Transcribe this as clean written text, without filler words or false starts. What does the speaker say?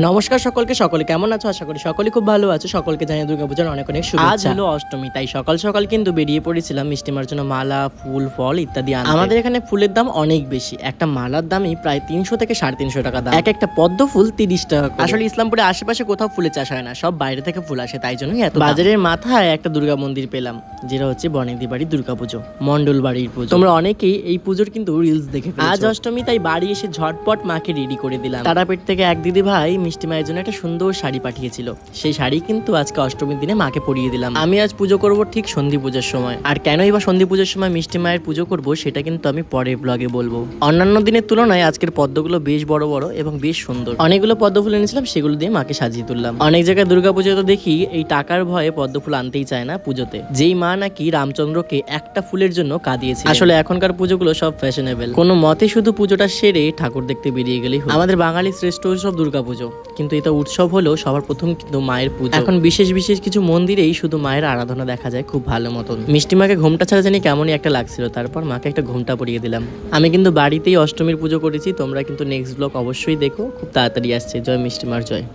নমস্কার সকলকে, সকলে কেমন আছো? আশা করি সকলে খুব ভালো আছো। সকলকে জানিয়ে দুর্গাপূজার অনেক অনেক শুভেচ্ছা। আজ হলো অষ্টমী, তাই সকাল সকাল কিন্তু বেরিয়ে পড়েছিলাম মিষ্টিমার জন্য মালা, ফুল, ফল ইত্যাদি আনতে। আমাদের এখানে ফুলের দাম অনেক বেশি, একটা মালার দামই প্রায় 300 থেকে 350 টাকা দাম, এক একটা পদ্ম ফুল 30 টাকা। আসলে ইসলামপুরে আশেপাশে কোথাও ফুলের চাষ হয় না, সব বাইরে থেকে ফুল আসে, তাই জন্যই এত। বাজারের মাথায় একটা দুর্গা মন্দির পেলাম, যেটা হচ্ছে বনেদি বাড়ির দুর্গাপুজো, মন্ডল বাড়ির পুজো। তোমরা অনেকেই এই পুজোর কিন্তু রিলস দেখে ফেলেছো। আজ অষ্টমী, তাই বাড়ি এসে ঝটপট মাকে রেডি করে দিলাম। তারাপীঠ থেকে এক দিদি ভাই মিষ্টি মায়ের জন্য একটা সুন্দর শাড়ি পাঠিয়েছিল, সেই শাড়ি কিন্তু আজকে অষ্টমীর দিনে মাকে পরিয়ে দিলাম। আমি আজ পুজো করব ঠিক সন্ধি পুজোর সময়, আর কেনই বা সন্ধি পুজোর সময় মিষ্টি মায়ের পুজো করব সেটা কিন্তু আমি পরের ব্লগে বলবো। অন্যান্য দিনের তুলনায় আজকের পদ্মগুলো বেশ বড় বড় এবং বেশ সুন্দর। অনেকগুলো পদ্ম ফুল এনেছিলাম, সেগুলো দিয়ে মাকে সাজিয়ে তুললাম। অনেক জায়গায় দুর্গাপুজোয় তো দেখি এই টাকার ভয়ে পদ্ম ফুল আনতেই চায় না পুজোতে, যেই মা নাকি রামচন্দ্রকে একটা ফুলের জন্য কাঁদিয়েছে। আসলে এখনকার পুজোগুলো সব ফ্যাশনেবল, কোনো মতে শুধু পুজোটা সেরে ঠাকুর দেখতে বেরিয়ে গেলেই হলো। আমাদের বাঙালির শ্রেষ্ঠ উৎসব দুর্গাপুজো, কিন্তু এটা উৎসব হলেও সবার প্রথম কিন্তু মায়ের পুজো। এখন বিশেষ বিশেষ কিছু মন্দিরেই শুধু মায়ের আরাধনা দেখা যায় খুব ভালো মতন। মিষ্টি মাকে ঘোমটা ছাড়া জানি কেমনই একটা লাগছিল, তারপর মাকে একটা ঘোমটা পরিয়ে দিলাম। আমি কিন্তু বাড়িতেই অষ্টমীর পুজো করেছি, তোমরা কিন্তু নেক্সট ব্লগ অবশ্যই দেখো, খুব তাড়াতাড়ি আসছে। জয় মিষ্টি মার জয়।